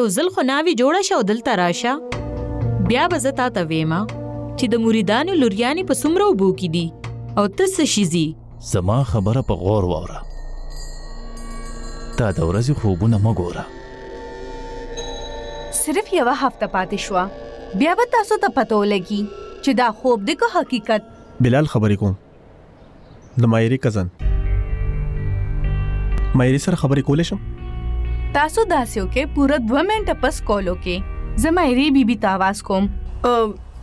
یو ځل خو ناوې جوړه شه او دلته راشه بیا به زه تا ته ویمه چې د مریدانو لوریانې په څومره اوبو کې دي او ته څه شي ځي. زما خبره په غور واوره. تا د ورځې خوبونه مه ګوره. صرف یوه هفته پاتې شوه بیا به تاسو ته پته ولګي چې دا خوب دی که حقیقت. بلال خبرې کوم د مایرې کزن مایرې سره خبرې کولی شم؟ تاسو داسې وکړئ پوره 2 منټه پس کال وکړئ. زه مایرې بیبي ته آواز کوم.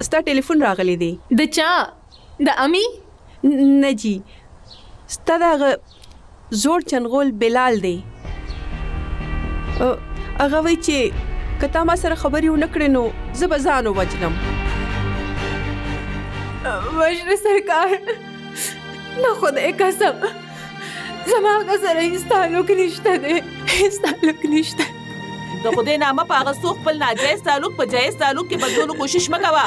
ستا ټلیفون راغلی دی. د چا؟ د امی؟ نه جی ستا د هغه زوړ چنغول بلال دی. هغه وایي چې که تا ما سره خبرې ونه کړې نو زه به ځان ووجنم. مشر سرکار نه خدای قسم زما هغه سره هېڅ تعلق نشته دی، هېڅ تعلق نشته. د خدای نامه په اغستو خپل ناجایز تعلق په جایز تعلق کې بدلولو کوشش مه کوه.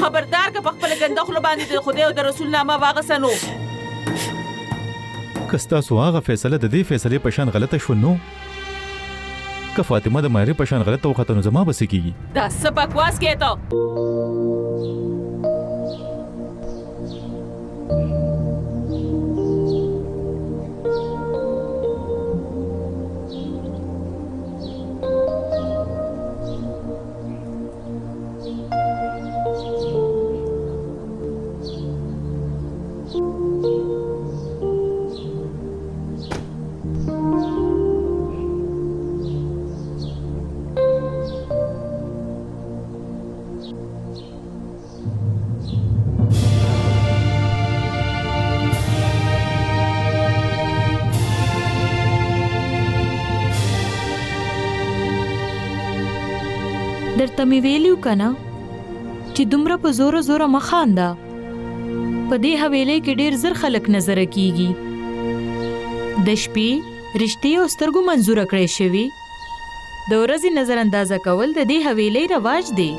خبردار که په خپله ګنده خوله باندې د خدای او د رسول نامه واغسه نو که ستاسو هغه فیصله د دې فیصلې په شان غلطه شو نو که فاطمه د مایرې په شان غلطه وخته نو زما به څه کېږي؟ دا څه بکواس کوې ته؟ درته مې ویلیو کنه چې دومره په زوره زوره مه خانده. په دې حویلۍ کې ډېر زر خلک نظره کیږي. د شپې رشتې او سترګو منظوره کړی شوي. د ورځې نظر اندازه کول د دې حویلۍ رواج دی.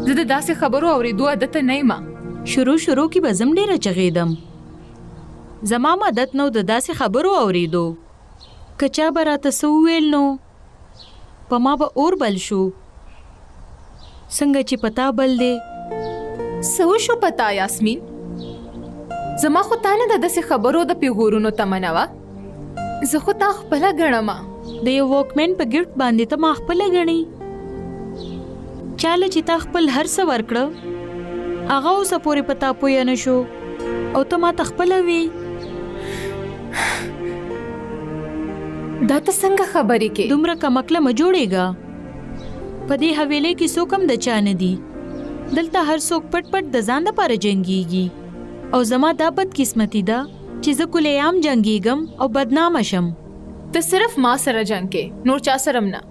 زه د داسې خبرو اورېدو عادت نه یم. شروع کې به زم ډېره چغېدم. زما عادت نه و د داسې خبرو اورېدو. که چا به راته څه وویل نو په ما به اور بل شو څنګه چې پتا بل دی. څه وشو پتا یاسمین؟ زما خو تا نه د داسې خبرو د پیغورونو تمنه وه. زه خو تا خپله ګڼم. د یو واکمن په ګرد باندې ته ما خپله ګڼې. چاله چې تا خپل هر څه ورکړه هغه اوسه پورې په تا پویه نه شو او ته ما ته خپله وې. دا ته څنګه خبرې کې؟ دومره کمکله مه جوړېږه. په دې حویلۍ کې څوک هم د چا نه دي. دلته هر څوک پټ پټ د ځان دپاره جنګېږي او زما دا بدقسمتي ده چې زه کلیعام جنګېږم او بدنامه شم. ته صرف ما سره جنګ کې، نور چا سره نه.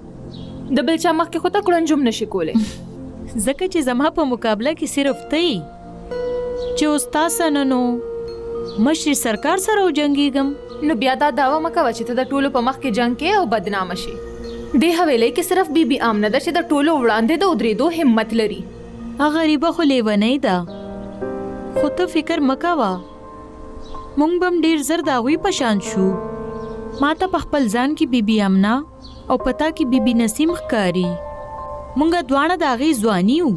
د بل چا مخکې خو ته کړنجوم نشي کولی. ځکه چې زما په مقابله کې صرف ته یې چې اوس تا سره نو مشر سرکار سره وجنګېږم. نو بیا دا دعوه مه کوه چې ته د ټولو په مخ کې جنګ کې او بدنامه شي. دې حویلۍ کې صرف بیبي آمنه ده چې د ټولو وړاندې د ودرېدو همت لري. غریبه خو لیونۍ ده. خو ته فکر مه کوه موږ به هم ډېر زر د هغوی په شان شو. ما ته په خپل ځان کې بیبي آمنه او پتا کې بیبي نسیم ښکاري. مونږه دواړه د هغې ځواني وو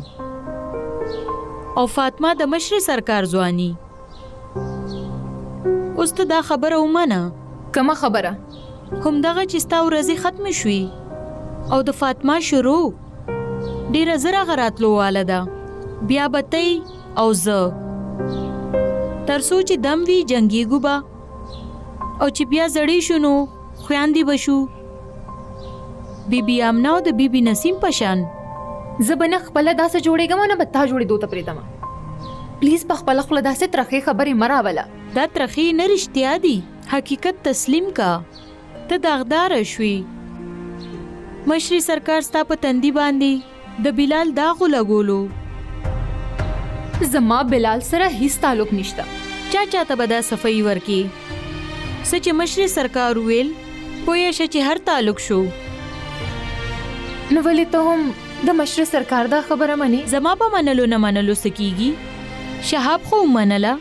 او فاطمه د مشر سرکار ځواني. اوس ته دا خبره ومنه. کومه خبره؟ همدغه چې ستا ورځې ختمې شوي او د فاطمه شروع ډېره زر هغه راتلو واله ده. بیا به تی او زه تر څو چې دم وي جنګېږو به او چې بیا زړې شو نو خویندې به شو. بیبي آمنه او د بیبي نسیم په شان. زه به نه خپله داسې جوړېږم نه به تا جوړېدو ته پرېږدم. پلیز په خپله خوله داسې ترخې خبرې مه راوله. دا ترخې نه رښتیا دي. حقیقت تسلیم کا. ته داغداره شوې. مشر سرکار ستا په تندي باندې د بلال داغ ولګولو. زما بلال سره هیڅ تعلق نشته. چا چاته به دا صفائی ورکی څه چې مشري سرکار ویل پوه شه چې هر تعلق شو. نو ولې ته هم د مشر سرکار دا خبره منې؟ زما په منلو نه منلو سکیږي. شهاب خو منله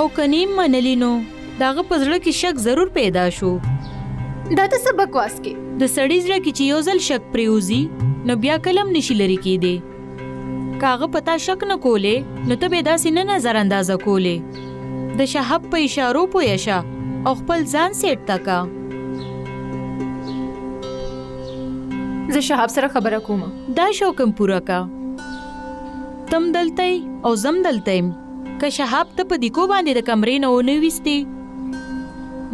او کنیم منلی نو داغه په زړه کې شک ضرور پیدا شو. دا ته څه بکواس کې؟ د سړي زړه کې چې یو ځل شک پریوزي نو بیا کلم نشي لري کېدی. کاغه پتا شک نه کولې نو ته به داسې نه نظر اندازه کولې. د شهاب په اشارو پوه شه او خپل ځان سیټ تکا. زه شهاب سره خبره کوم. دا شوکم پورا کا. تم دلته او زم دلته که شهاب ته په دیکو باندې د کمرې نه ونه ویستي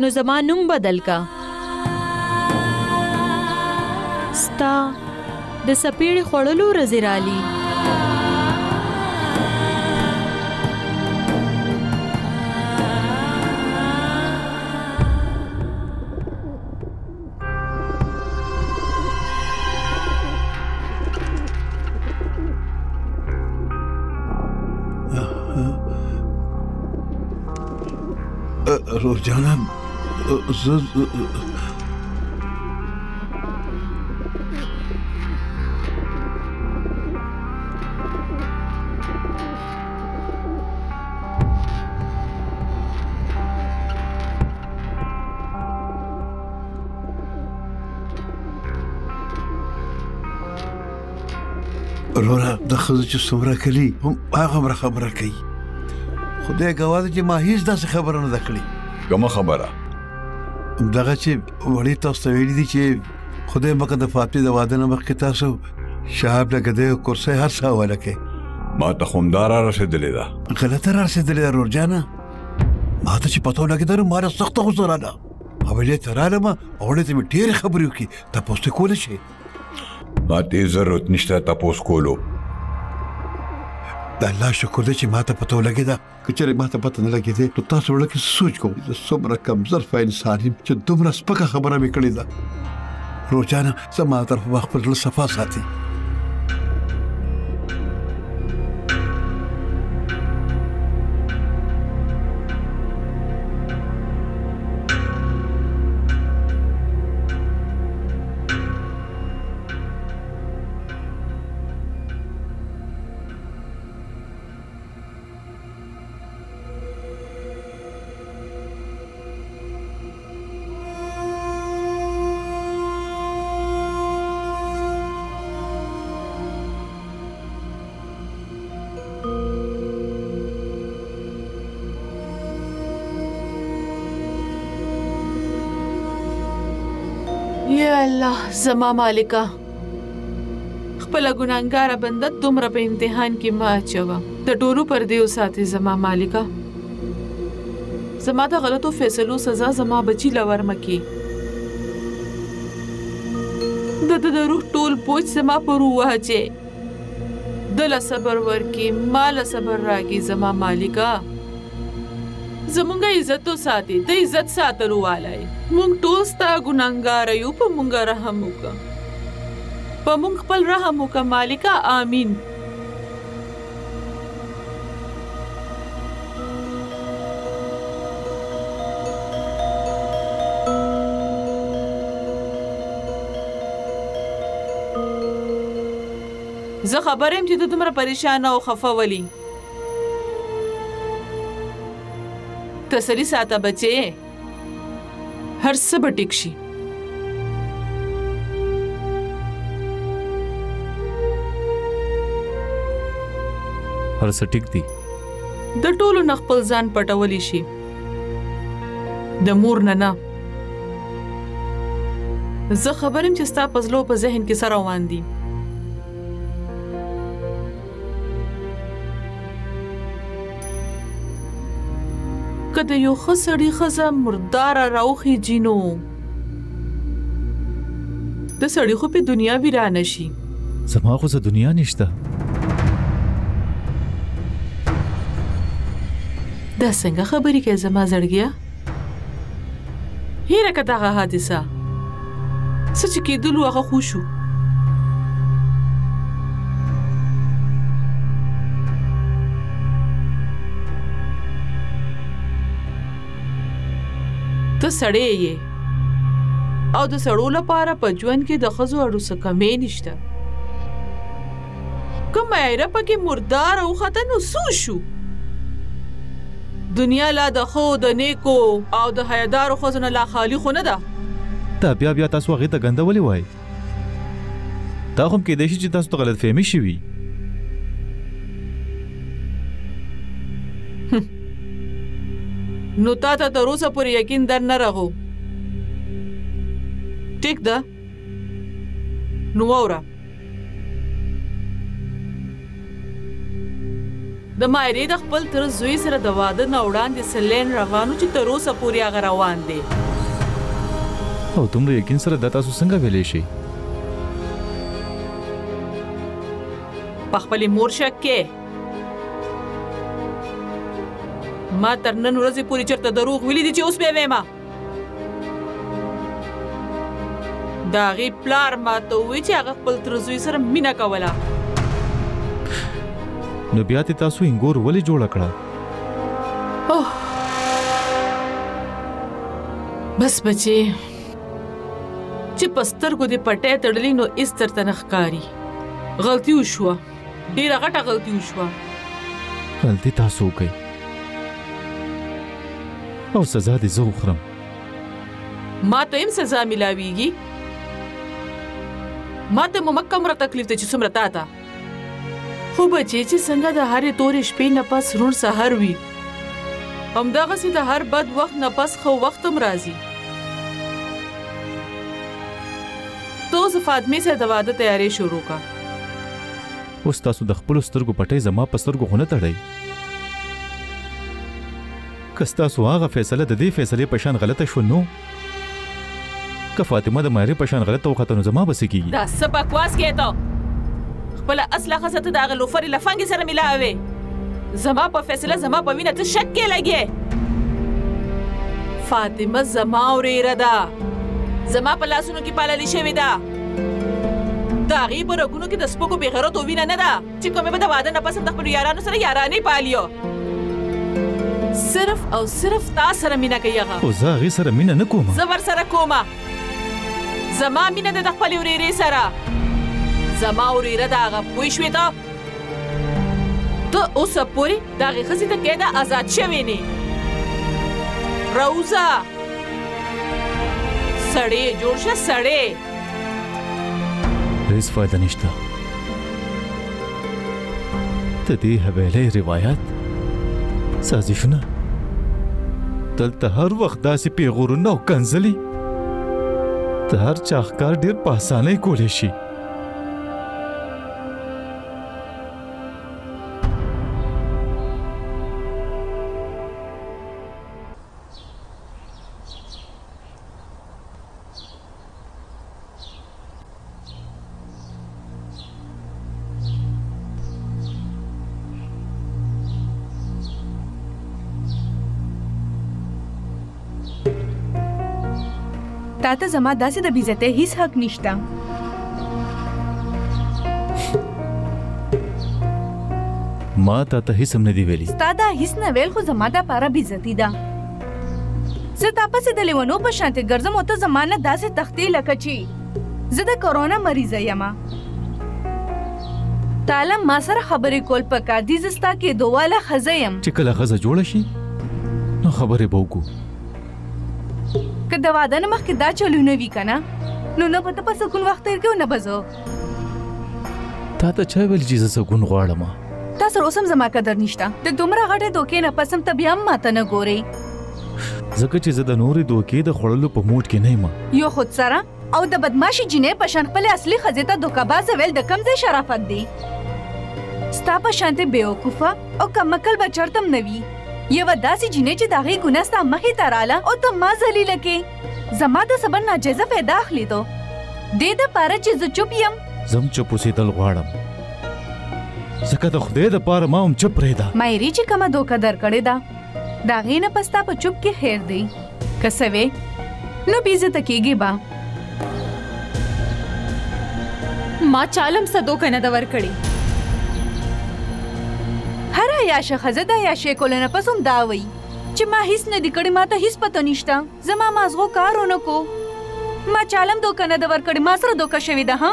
نو زما نوم بدل کا. ستا د سپېړې خوړلو ورځې رالي. روزجانه رورا د ښځو چې څومره کلي هم هغه خبره کوي. خدای ګواه دی چې ما هیڅ داسې خبره نه ده کړې. کومه خبره؟ دغه چې وړې تاسو ته ویلي دي چې خدای مکه د فاطمې د واده نه مخکې تاسو شهاب له ګدۍ او کرسۍ هر څه حواله کړې. ما ته خو همدا را رسېدلې ده. غلطه را رسېدلې ده رورجانه. ما ته چې پته ولګېده نو ما را سخته غوسه راغله. حویلۍ ته رالم او وړې ته مې ډېرې خبرې وکړې. تپوس ترې کولی شې؟ ما ته ضرورت نشته تپوس کولو. د الله شکر دی چې ما ته پته ولګېده. که چېرې ما ته پته نه لګېدې نو تاسو وړه کې سوچ کوم زه څومره کمزرفه انسان یم چې دومره سپکه خبره مې کړې ده. روزانه زما طرف به خپل زړه صفا ساتي. یا الله زما مالکه خپل ګناګار بنده دومره په امتحان کې ما اچوه. د ټولو پر دیو ساتي زما مالکه. زما د غلطو فیصلو سزا زما بچی لور مکی. د روح ټول پوچ زما پر واچي. دل صبر ورکی مال صبر راکی زما مالکه. زمونږه عزت ساتي د عزت ساتلو والای. مونږ ټول ستا ګناګار یو په مونږه رحم وکړه. په مونږ خپل رحم وکړه مالکه. آمین. زه خبر یم چې ته دومره پریشان او خفه ولی. تسلی ساته بچې هر څه به ټیک شي. هر څه ټیک دي. د ټولو نه خپل ځان پټولی شي. د مور نه زه خبر یم چې ستا په زړه په ذهن کې څه روان دي. که د یو ښه سړي ښځه مرداره راوخیږي نو د سړي خو په دنیا ویرانه شي. زما خو څه دنیا نشته. دا څنګه خبرې کوي زما زړګیه؟ هیره که دغه حادثه څه چې کېدلو هغه خو شو. ته سړی یې او د سړو لپاره په ژوند کې د ښځو اړو څه کمې نشته. که مایره پکې مردار او خطا نو څه شو؟ دنیا لا د ښو د نیکو او د حیادارو ښځو نه لا خالي خو نه ده. ته بیا تاسو هغې ته ګنده ولې وایي؟ دا خو هم کیدای شي چې تاسو ته غلطفهمي شوي. نو تا ته تر اوسه پورې یقین در نه رغو. ټیک ده، نو واوره، د مایرې د خپل تر زوی سره د واده نه وړاندې سلین روانو چې تر اوسه پورې هغه روان دی. او دومره یقین سره دا تاسو څنګه ویلی شئ؟ په خپلې مور شک کې ما تر نن ورځې پورې چېرته دروغ ویلي دي چې اوس به یې ویمه؟ د هغې پلار ماته ووایي چې هغه خپل تر زوی سره مینه کوله. نو بیا تې تاسو انګور ولې جوړه کړه؟ بس بچې، چې په سترګو دې پټی تړلي نو هېڅ درته نه ښکاري. غلطي وشوه، ډېره غټه غلطي وشوه. غلطي تاسو وکئ او سزا دې زه وخورم. ما ته هم سزا میلاویږي؟ ما ته مو کمره تکلیف دی چې څومره تا ته. خو بچې چې څنګه د هرې تورې شپې نه پس روڼ سهار وي، همدغسې د هر بد وخت نه پس ښه وخت هم راځي. ته اوس فاطمې سره د واده تیاری شروع کړه. اوس تاسو د خپلو سترګو پټۍ زما په سترګو خو نه تړئ. که ستاسو هغه فیصله د دې فیصلې په شان غلطه شوه نو که فاطمه د مایرې په شان غلطه وخته نو زما به څه کېږي؟ دا څه بکواس کوې ته؟ خپله اصله ښځه ته د هغه لوفرې له فنګې سره میلاوې. زما په فیصله زما په وینه ته شک کې لګې. فاطمه زما ورېره ده، زما په لاسونو کې پاللې شوې ده. د هغې په رګونو کې د سپکو بېغیرتو وینه نه ده چې کومې به د واده نه پس هم د خپلو یارانو سره یارانې پالیو. صرف او صرف تا سره مینه کوي هغه. خو زه هغې سره مینه نه کومه. زه ورسره کومه. زما مینه ده د خپلې ورېرې سره. زما ورېره ده هغه، پوه شوې ته؟ ته اوسه پورې د هغې ښځې ته قیده ازاد شوې نه. راوځه سړی جوړ شه سړی. هیڅ فایده نشته. د دې حویلۍ روایت سازشونه دلته هر وخت داسې پیغورونه او کنځلې د هر چا ښکار ډېر په اسانۍ کولی شي. تا ته زما داسې د بیزتۍ هیڅ حق نشته. ما تا ته هیڅ هم نه دي ویلي. ستا دا هیڅ نه ویل خو زما دپاره بیزتي ده. زه تا پسې د لیونو په شانتې ګرځم او ته زما نه داسې تښتې لکه چې زه د کرونا مریضه یمه. تاله ما سره خبرې کول پکار دي. زه ستا کېدو واله ښځه یم. چې کله ښځه جوړه شي نو خبرې به وکړو. که د واده نه مخکې دا چلونه وي که نه نو نه به ته په سکون وخت تېر کوې او نه به زه. تا ته چا ویل چې زه سکون غواړم؟ تا سره اوس هم زما قدر نشته. د دومره غټې دوکې نه پس هم ته بیا هم ماته نه ګورې. ځکه چې زه د نورې دوکې د خوړلو په موډ کې نه یم. یو خود سره او د بدماشي جینۍ په شان خپلې اصلي ښځې ته دوکهبازه ویل د کوم ځای شرافت دی؟ ستا په شانتې بېوقوفه او کمعقل به چرته هم نه وي. یوه داسې جینۍ چې د هغې ګناه ستا مخې ته راله او ته ما ذلیله کې. زما د صبر ناجایزه فایده اخلي تو. دې دپاره چې زه چوپ یم. زه هم چوپ اوسېدل غواړم. ځکه د خدای دپاره ما هم چوپ پرېږده. مایرې چې کومه دوکه درکړې ده د هغې نه په ستا په چوپ کې خیر دی. که څه وې نو بېعزته کېږې به. ما چالم څه دوکه نه ده ورکړې. هر عیاشه ښځه د عیاشۍ کولو نه پس هم دا وایي چې ما هیڅ نه دی کړی، ما ته هیڅ پته نشته. زما مازغو کار ونکو. ما چالم دوکه نه ده ورکړې، ما سره دوکه شوې ده. ها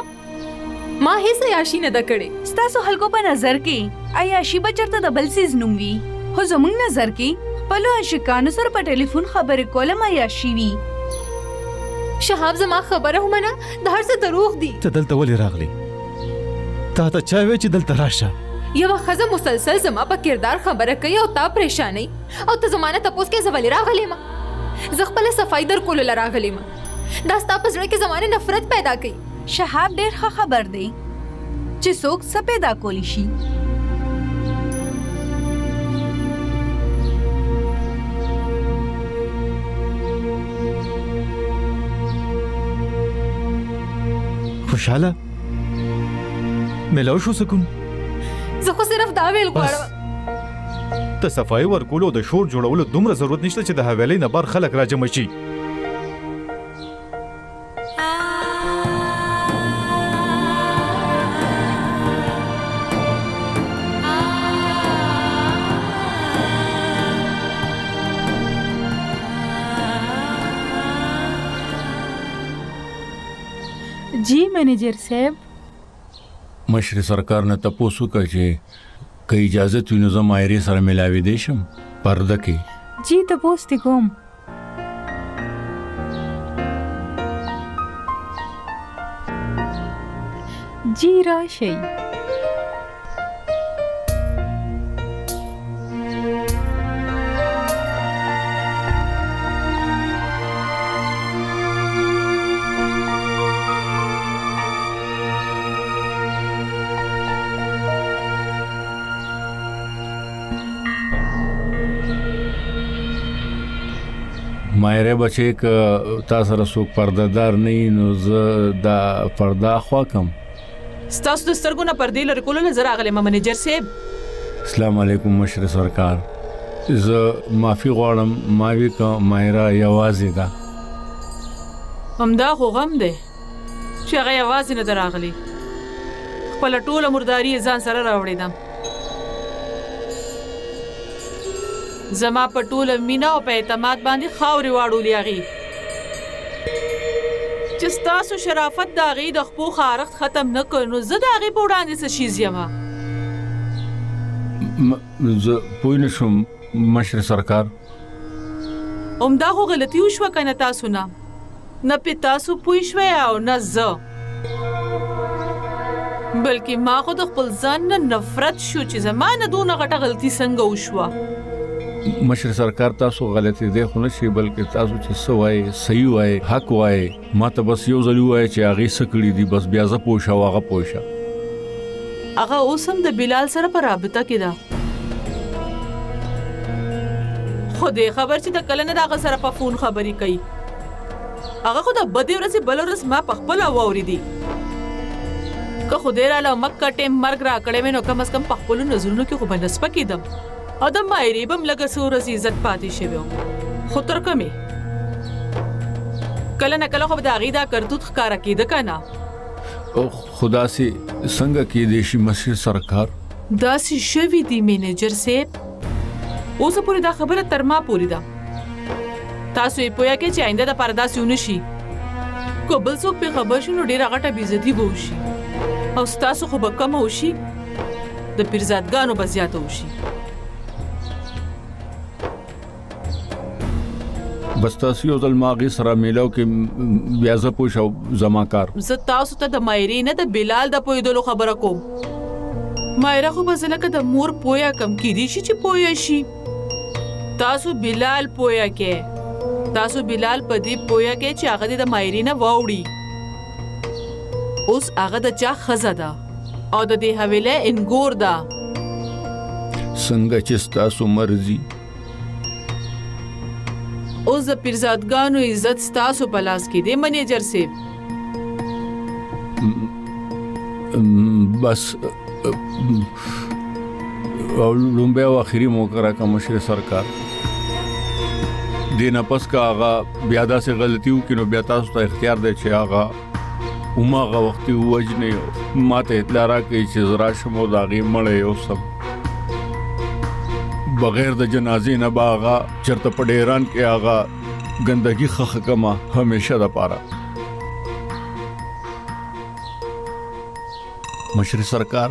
ما هیڅ عیاشي نه ده کړې. ستاسو خلکو په نظر کې عیاشي به چېرته د بل څیز نوم وي، خو زموږ نظر کې خپلو عاشقانو سره په ټلیفون خبرې کول هم عیاشي وي. شهاب زما خبره ومنه، د هر څه دروغ دي. ته دلته ولې راغلی؟ تا ته چا وی چې دلته راشه؟ یوه ښځه مسلسل زما په کردار خبره کوي او تا پریشانوي، او ته زما نه تپوس کې زه ولې راغلی یم؟ زه خپله صفایي در کولو له راغلی یم. دا ستا په زړه کې زما نه نفرت پیدا کوي. شهاب ډېر ښه خبر دی چې څوک څه پیدا کولی شي. خوشحاله ملاو شو سکون؟ زه خو صرف دا ویل غواړم. ته صفایي ورکولو او د شور جوړولو دومره ضرورت نشته چې د حویلۍ نه بار خلک راجمع شي. जी मैनेजर साहब. مشر سرکار نه تاسو کوي چې که اجازه وي نو زه مایرې سره ملاوي دی شم پرده کې. जी تپوس دې کوم. जी راشئ. مایره بچې که تا سره څوک پردهدار نه وي نو زه دا پرده اخوا کم. ستاسو د سترګو نه پردې لرې کولو نه زه راغلی یم منیجر صاحب. السلام علیکم مشر سرکار. زه معافي غواړم، ما وی که مایره یوازې ده. همدا خو غم دی چې هغه یوازې نه ده راغلی. خپله ټوله مرداري یې ځان سره راوړې ده. زما په ټوله مینه او په اعتماد باندې خاورې واړولې هغې چې ستاسو شرافت د هغې د خپو خارښت ختم نه کړ نو زه د هغې په وړاندې څه شیز یم. زه پوه نه شوم مشر سرکار. همدا خو غلطي وشوه که نه تاسو نه پې تاسو پوه شوئ او نه زه، بلکې ما خو د خپل ځان نه نفرت شو چې زما نه دونه غټه غلطي څنګه وشوه. مشر سرکار تاسو غلطی دی خو نه شي، بلکې تاسو چې څه وایي صحیح وایي، حق وایي. ما ته بس یو ځل ووایي چې هغې څه کړي دي، بس بیا زه پوه شه او هغه پوه شه. هغه اوس هم د بلال سره په رابطه کې ده، خو دې خبر چې د کله نه د هغه سره په فون خبرې کوي. هغه خو د بدې ورځې بله ورځ ما په خپله واورېدي. که خدای راله مکه ټیم مرګ راکړی وی نو کم از کم په خپلو نظرونو کې خو به نسبه کېدم او د مایرې به م لږه څه ورځې عزت پاتې شوی و، خو تر کومې کله نه کله خو به د هغې دا کرتوت ښکاره کېده که نه. خو داسې څنګه کېدی شي مشر سرکار؟ داسې شوي دي مینیجر صاحب. اوسه پورې دا خبره تر ما پورې ده. تاسو یې پوهه کړئ چې آینده دپاره داسې ونه شي. که بل څوک پرې خبر شي نو ډېره غټه بېعزتي به وشي او ستاسو خو به کمه وشي، د پیرزادګانو به زیاته وشي. بس تاسو یو ځل ما هغې سره میلاو کې بیا زه پوه شم زما کار. زه تاسو ته د مایرې نه د بلال د پوهېدلو خبره کوم. مایره خو به زه لکه د مور پوهه کم کېدی شي چې پوهه شي. تاسو بلال پوهه کې، تاسو بلال په دې پوهه کې چې هغه دې د مایرې نه واوړي. اوس هغه د چا ښځه ده او د دې حویلۍ انګور ده. څنګه چې ستاسو مرضي. اوس د پیرزادګانو عزت ستاسو په لاس کې دی منیجر صاحب. بس لومبی او آخري موقعه که مشر سرکار دې نه پس که هغه بیا داسې غلطي وکړي نو بیا تاسو ته اختیار دی چې هغه هماغه وختي ووژنئ. ما ته اطلاع راکړئ چې زه راشم او د هغې مړی اوسم. بغیر د جنازې نه به هغه چېرته په ډیران کې هغه ګندګي خښه کمه همیشه دپاره. مشر سرکار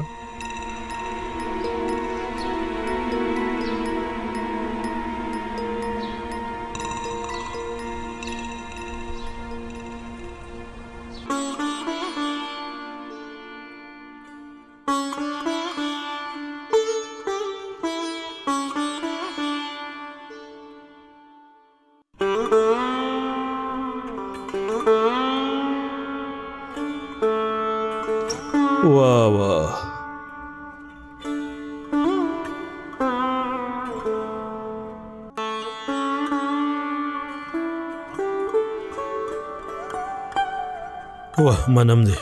वाह वाह वाह منم دی.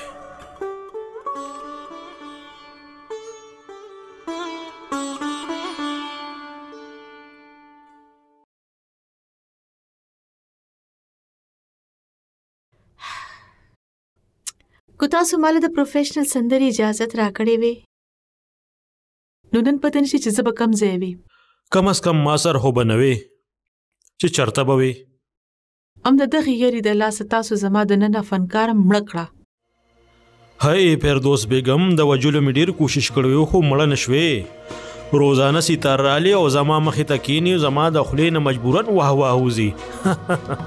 کو تاسو مال د پروفیشنل سندري اجازه راکړې وي نو نن پته نشي چې زه به کم ځای وي. کم از کم ما سر هو بنوي چې چرته به وي. ام د دغه یری د لاس تاسو زما د نن فنکار مړ کړه. هاي فردوس بیگم د وجلو می ډیر کوشش کړو خو مړ نشوي. روزانه ستاره علي او زما مخې ته کینی زما د خلینو مجبورن واه واه وزي.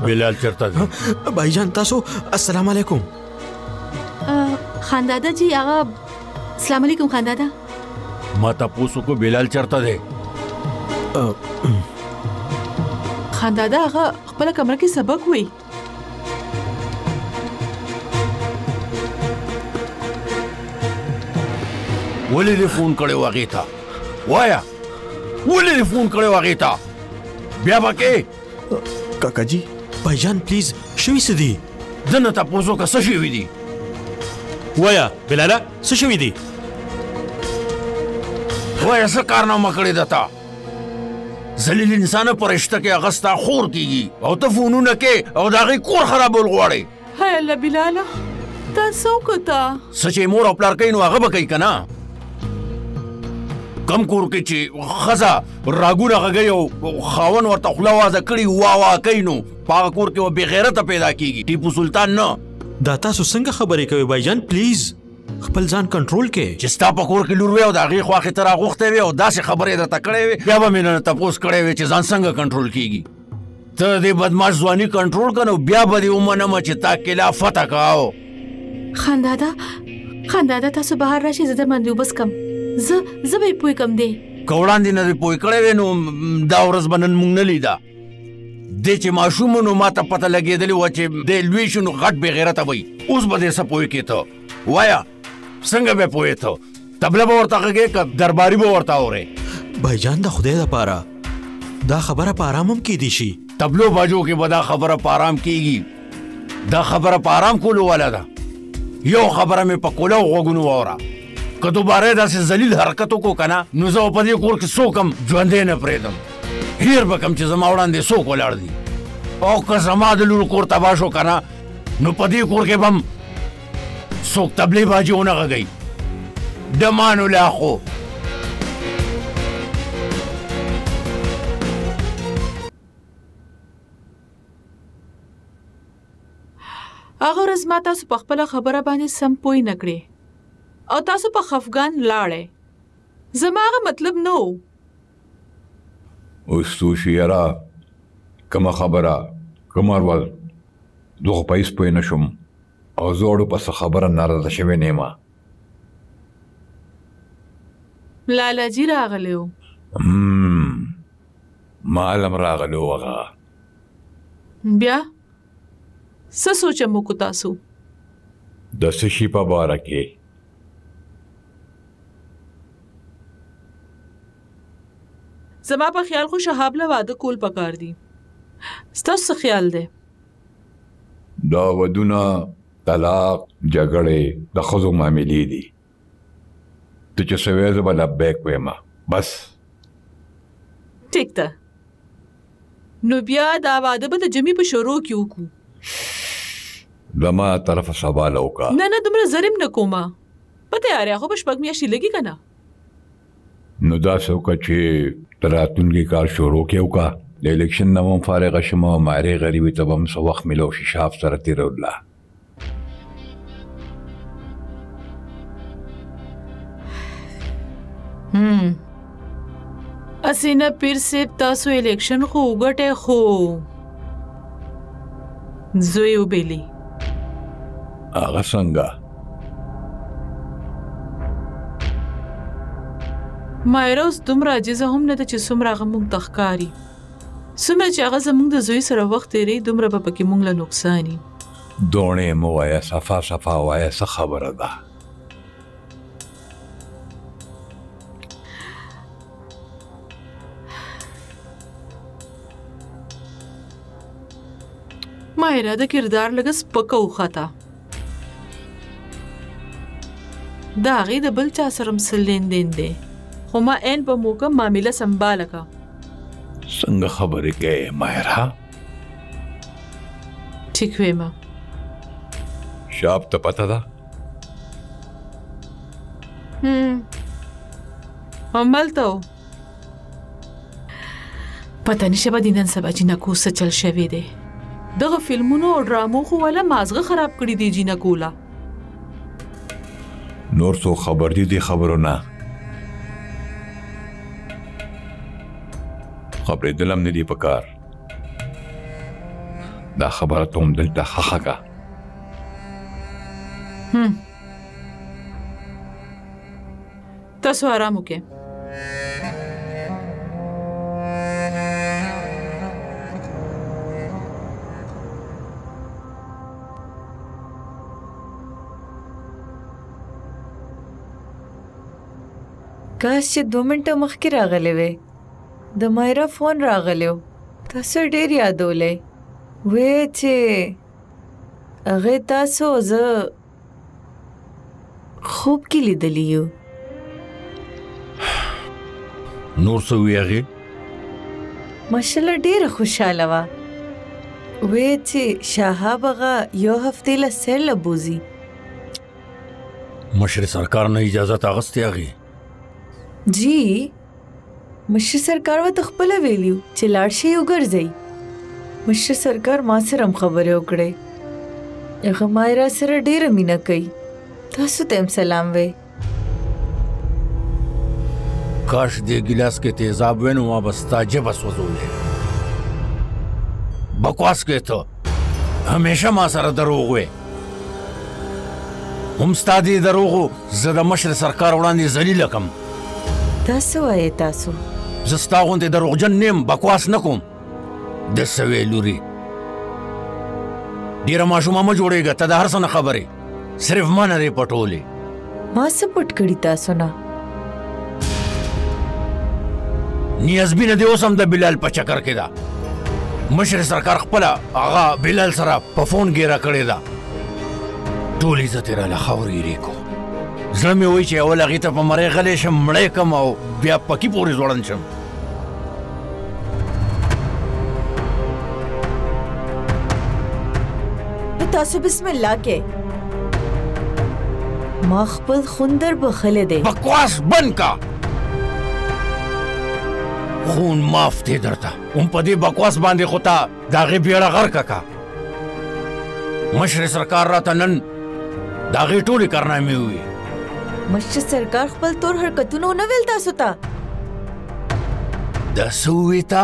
بلال چرته دی؟ بھائی جان تاسو السلام علیکم. خاندادا جی هغه السلام علیکم خاندادا. ما تاسو کو بلال چرته دی؟ خاندادا هغه خپل کمره کې سبق وای. ولې دې فون کړو هغه ته؟ وایا ولې دې فون کړو هغه ته؟ بیا پکې کاکا جی بھائی جان پلیز شوي سدي دنه تاسو کا څه شوي دي؟ وایا بلاله څه شوي دي؟ وایا څه کارنامه کړې ده تا؟ ذلیل انسان پرشته کې اغستا خور کیږي او ته فونونه کې او د هغې کور خرابول غواړې. هی الله بلاله دا څه وکړه؟ څه چې مور او پلار کوي نو هغه به کوي که نه؟ کم کور کې چې ښځه راګونه غږوي او خاوند ورته خوله وازه کړي وا وا کوي نو په هغه کور کې به بېغیرته پیدا کېږي. ټیپو سلطان نه. دا تاسو څنګه خبرې کوئ بھائی جان پلیز خپل ځان کنټرول کې. چې ستا په کور کې لور وي او د هغې خواښې ته راغوښتی وي او داسې خبرې درته کړی وي بیا به مې نه تپوس کړی وي چې ځان څنګه کنټرول کېږي. ته دې بدماش ځواني کنټرول کړه نو بیا به دې ومنمه چې تا کلا فتح کاو. خاندادا تاسو بهر راشئ زه در باندې وبس کم. زه به یې پوه کم دی که وړاندې نه دې پوه کړی وی نو دا ورځ به نن موږ نه لیده. دې چې ماشوم نو ما ته پته لګېدلې وه چې دې لوی شو نو غټ بېغیرته وی. اوس به دې څه پوه کړې ته؟ وایه څنګه به پوهې ته؟ تبله به ورته غږې که درباري به ورته اورې؟ بھائی جان د خدای دپاره دا خبره په آرام هم کیدی شي. تبلو باجو کې به دا خبره په آرام کېږي. دا خبره په آرام کولو والا ده. یو خبره مې په کوله غوږونو واوره که دوباره یې داسې ذلیل حرکت وکړو که نه نو زه به په دې کور کې څوک هم ژوندی نه پرېږدم. هیر به کم چې زما وړاندې څوک ولاړ دي او که زما د لور کور تباه شو که نه نو په دې کور کې به هم څوک تبلې باجي ونه غږوي. ډمانو لاخو هغه ورځ ما تاسو په خپله خبره باندې سم پوی نه کړې او تاسو په خفګان لاړئ. زما هغه مطلب نه و. اوس توشي یاره کومه خبره کوم اړول زه خو په هېڅ پوه نه شوم او زه اړو په څه خبره ناراضه شوی نه یم. لالاجي راغلی و. مال هم راغلی و هغه. بیا څه سوچم وکړو تاسو؟ د څه شي په باره کې؟ زما په خیال خو شهاب له واده کول پکار دي. ستاسو څه خیال دی؟ دا ودونه طلاق جګړې د ښځو معاملې دي. ته چې څه وایې زه به لبیک وایم بس. ټیک ده نو بیا دا واده به د جمعې په شروع کې وکړو. زما طرفه سوال وکړه. نه دومره زرم نه کومه په تیارې خو به شپږ میاشتې لګي که نه؟ نو داسې وکړه چې راتلونکي کال شروع کېو کا د الیکشن نه هم فارغه شم او مارې غریبي ته به هم څه وخت میلاو شي شاف سره تېروله. اسینه پیر صاحب تاسو الیکشن خو وګټئ خو زوی وبیلی هغه څنګه؟ مایره اوس دومره عاجزه هم نه ده چې څومره هغه موږ ته ښکاري. څومره چې هغه زموږ د زوی سره وخت تېروي دومره به پکې موږ له نقصاني. دوڼې مه وایه، صفا صفا وایه، څه خبره ده؟ مایره د کردار لږه سپکه وخته. د هغې د بل چا سره هم څه لیندین دی خو ما عین په موقع معامله سنباله کا. څنګه خبرې کوې مایره؟ ټیک ویمه. شاب ته پته ده؟ همالته و. پته نشه به د نن سبا جینکو څه چل شوی دی. دغه فلمونو او ډرامو خو والا مازغه خراب کړي دي جینکولا. نور څو خبر دي دې خبرو نه؟ خبرېدل هم نه دي پکار. دا خبره ته هم دلته ښخه کا. تاسو آرام وکړئ. کاش چې 2 منټه مخکې راغلی وې. د مایرا فون راغلی و. تاسو ډېر یادولی. وې چې هغې تاسو زه خوب کې لیدلی یو. نور څه وی هغې؟ ماشاءالله ډېره خوشحاله وه. وې چې شهاب هغه یو هفتې له سیر له بوځي. مشر سرکار نه اجازت اخیستې هغې؟ جی مشر سرکار ورته خپله ویلي و چې لاړ شئ وګرځئ. مشر سرکار ما سره هم خبرې وکړې. هغه مایرا سره ډېره مینه کوي. تاسو ته هم سلام وی. کاش دې ګیلاس کې تیزاب وای نو ما به ستا ژبه سوځولې. بکواس کوې ته. همیشه ما سره دروغ وې. هم ستا دې دروغو زه د مشر سرکار وړاندې ذلیله کړم. تاسو وایې تاسو؟ زه ستا غوندې دروغجن نه یم، بکواس نه کوم. د څه وې لورې؟ ډېره ماشومه مه جوړېږه. ته د هر څه نه خبرې، صرف ما نه دی پټولې. ما څه پټ کړي تاسو نه؟ نیازبینه دې اوس هم د بلال په چکر کې ده. مشر سرکار خپله هغه بلال سره په فون ګیره کړې ده. ټول عزت یې راله خاورې ریکو. زړه مې وایي چې اول هغې ته په مرۍ غلی شم، مړی کم او بیا پکې پورې ځوړند شم. تاسو بسم الله کې. ما خپل خوندر بخلی دی. بکواس بند کا. خون معاف دی درته. هم په دې بکواس باندې خو ته د هغې بیړه غرقه کا. مشر سرکار راته نن د هغې ټولې کارنامې وویې. مشر سرکار خپل تور حرکتونه ونه ویل تاسو ته؟ دا څه وویې تا؟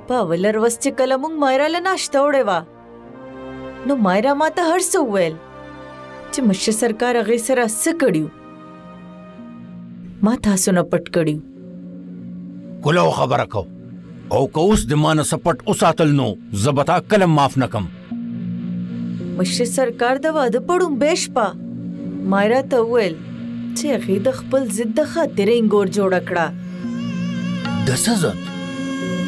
په اوله ورځ چې کله موږ مایرا له ناشته وړې وه نو مایرا ما ته هر څه وویل چې مشر سرکار هغې سره څه کړي. ما تاسو نه پټ کړي. کله خبره کو او که اوس د ما نه څه پټ وساتل نو زه به تا کله معاف نه کم. مشر سرکار د واده په ړومبۍ شپه مایرا ته وویل چې هغې د خپل ضد د خاطرې انګور جوړه کړه. د څه ضد؟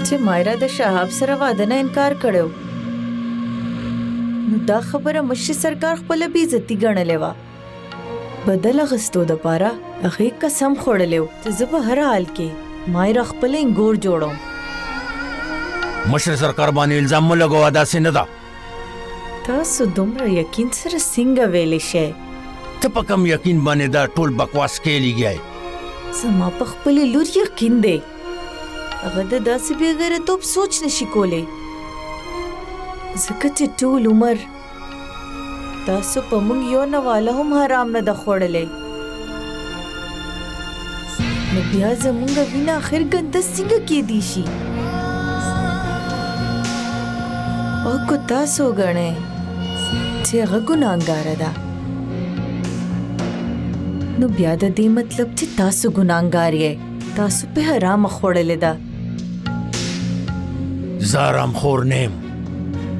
چې مایرا د شهاب سره واده نه انکار کړی و. نو دا خبره مشر سرکار خپله بې عزتي ګڼلې وه. بدل اخیستو دپاره هغې قسم خوړلی و چې زه به هر حال کې مایرا خپله انګور جوړوم. مشر سرکار باندې الزام مه لګوه، داسې نه ده. تاسو دومره یقین سره څنګه ویلی شئ؟ ته په کوم یقین باندې دا ټول بکواس کې لګیا یې؟ زما په خپل لور یقین دی هغه د داسې بې غیرتوب سوچ نشي کولی ځکه چې ټول عمر تاسو په موږ یو نواله هم حرام نه ده خوړلی نو بیا زموږ وینه آخر ګنده څنګه کیدی شي او که تاسو وګڼئ چې هغه ګناهګاره ده نو بیا د دې مطلب چې تاسو ګناهګار یې تاسو په حرام خوړلې ده زه حرام خور نیم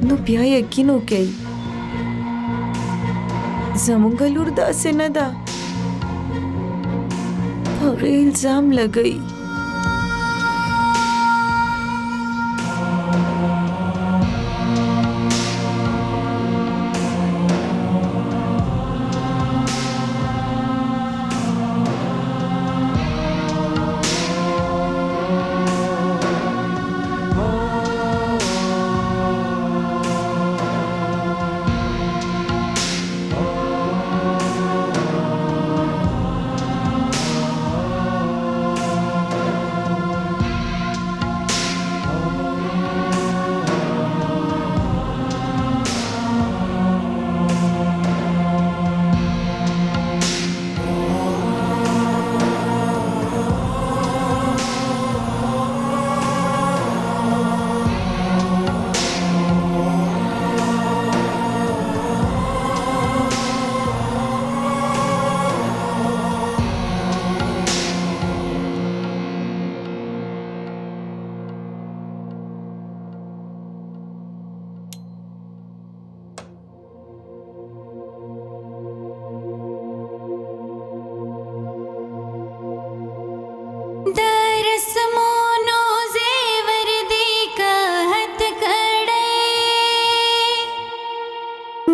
نو بیا یقین وکئ زموږ لور داسې نه ده هغې الزام لګوي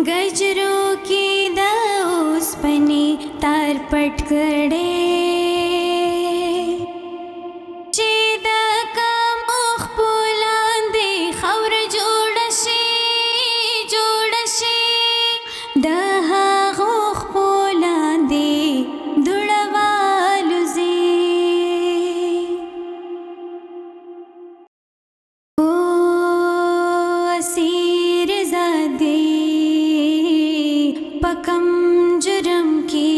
गजरों की दाऊस पनी तार पट कड़े चीदा का मुख पुलांदे खवर जोड़शी दहा गुख पुलांदे दुड़वालुज़े ओ असीर ज़ादे पकम जुर्म की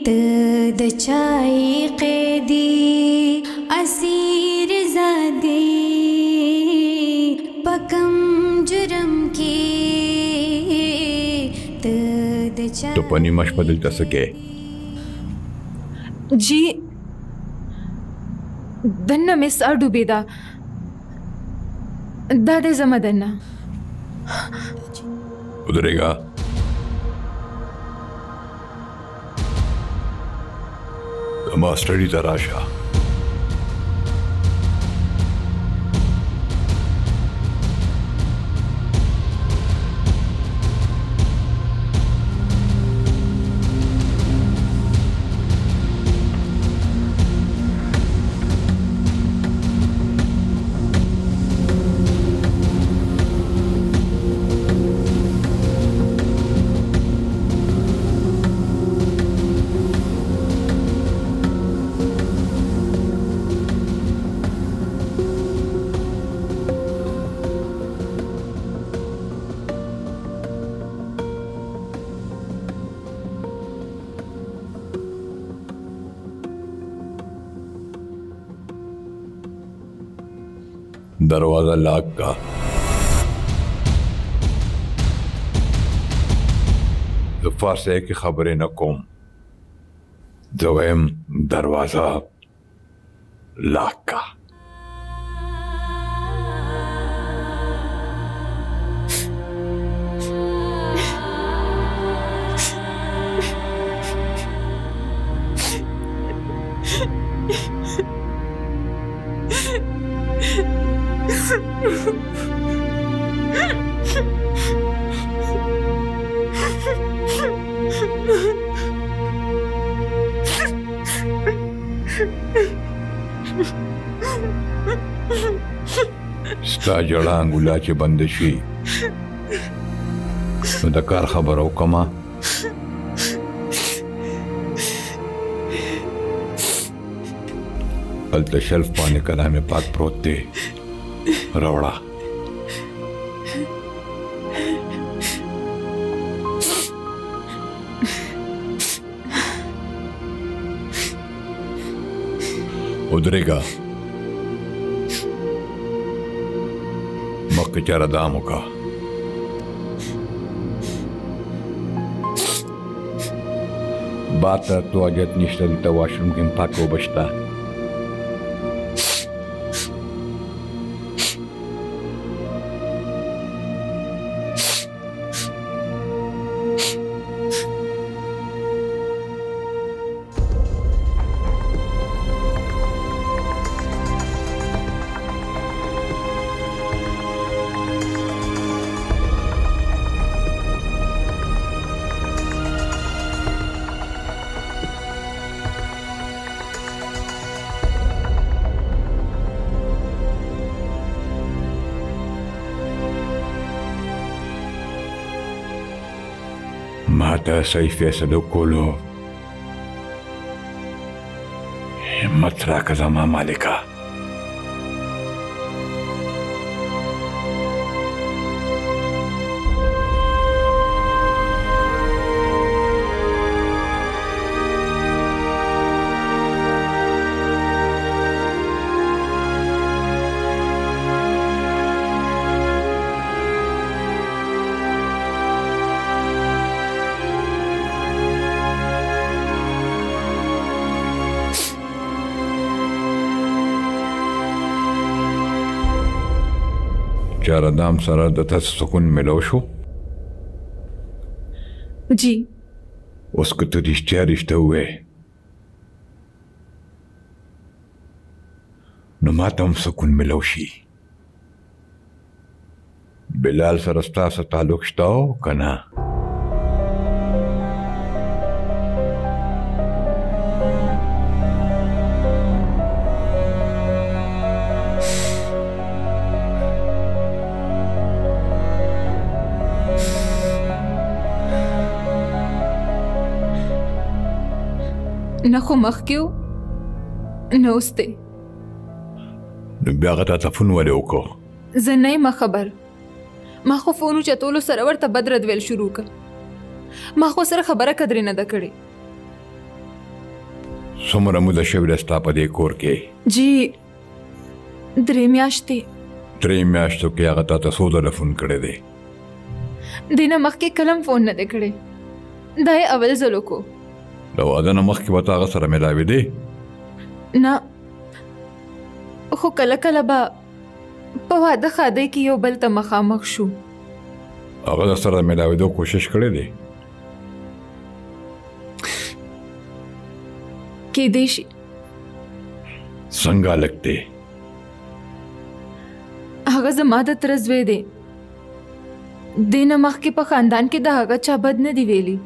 तद चाय कैदी असीर ज़ादे पकम जुर्म की तद चाय तो पनी मश बदलता सके जी दन्ना में सर डूबेदा दादे जमा दन्ना उधरेगा मास्टरी तराशा दरवाजा लाक का फारसे की खबरें न कोम दोवेम दरवाजा लाक का स्टा जड़ा अंगुला चे बंदिशी तो दकार खबर हो कमा हल्ते शेल्फ पाने कलाम पाक प्रोत दे रवड़ा उधरेगा मक्के चारा दाम का बात तो अजत निश्चित तो वॉशरूम के पाक को बचता माता सही फैसलों को लो हिम्मत रख जमा मालिका चार दाम सारा दत्त सुकून मिलो शो जी उसको तो रिश्ते हुए नुमातम सुकून मिलोशी बिलाल सरस्ता से ताल्लुक शताओ कना نه خو مخکیو نه اوسته نو بیا غته تفون ولې وکړو زه نه یم خبر ما خو فونو چتولو سره ورته بد رد ویل شروع کړ ما خو سره خبره قدرې نه ده کړې څومره موده شوې ده ستا په دې کور کې جی 3 میاشتې 3 میاشتو کې هغه تا ته څو ځله فون کړی دی دې نه مخکې کلم فون نه دی کړی دا یې اول ځل وکړو د واده نه مخکې به تا هغه سره ملاوي دی نه خو کله کله به په واده ښادۍ کې یو بل ته مخامخ شو هغه در سره ملاوېدو کوشش کړی دی کیدای شي څنګه هلک دی هغه زما د تره زوی دی دې نه مخکې په خاندان کې د هغه چا بد نه دی ویلي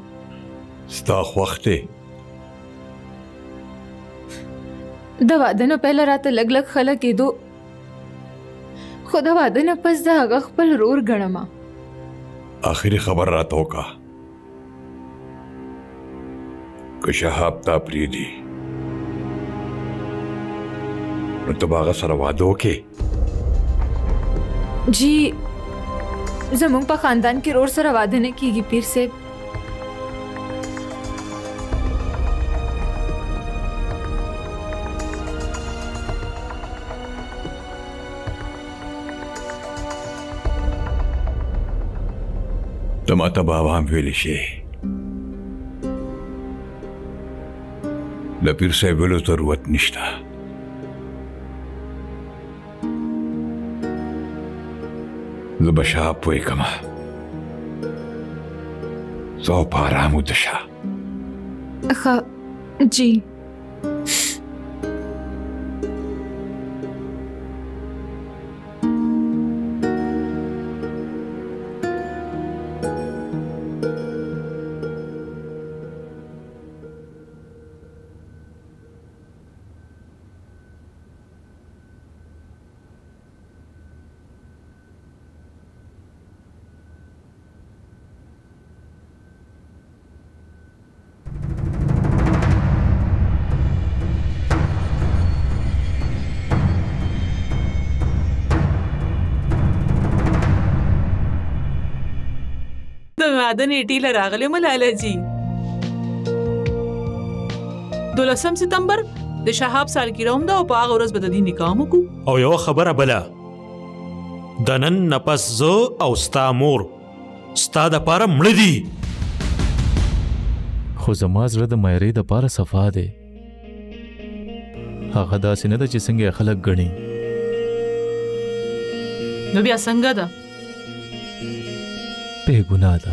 ستا خوښ دی د واده نه پهله راته لږ لږ خله کېدو خو د واده نه پس د هغه خپل رور ګڼم آخري خبر راته وکړه که شهاب تا پرېږدي نو ته به هغه سره واده وکړې جی زموږ په خاندان کې رور سره واده نه کېږي پیر صاحب ته ماته به عوام ویلی شي د پیر صاحب ویلو ضرورت نشته زه به شهاب پوی کړمه ځه په ارام ویده شه ښه جی واده نیټې له راغلی ملاله جی 12 سپتمبر د شهاب سالګرا هم ده او په هغه ورځ به د دې نکاح وکړو. او یو خبره بله د نن نه پس زه او ستا مور ستا دپاره مړه دي. خو زما زړه د مایرې دپاره صفا دی. هغه داسې نه ده چې څنګه یې خلک ګڼي. نو بیا څنګه ده؟ بې ګناه ده.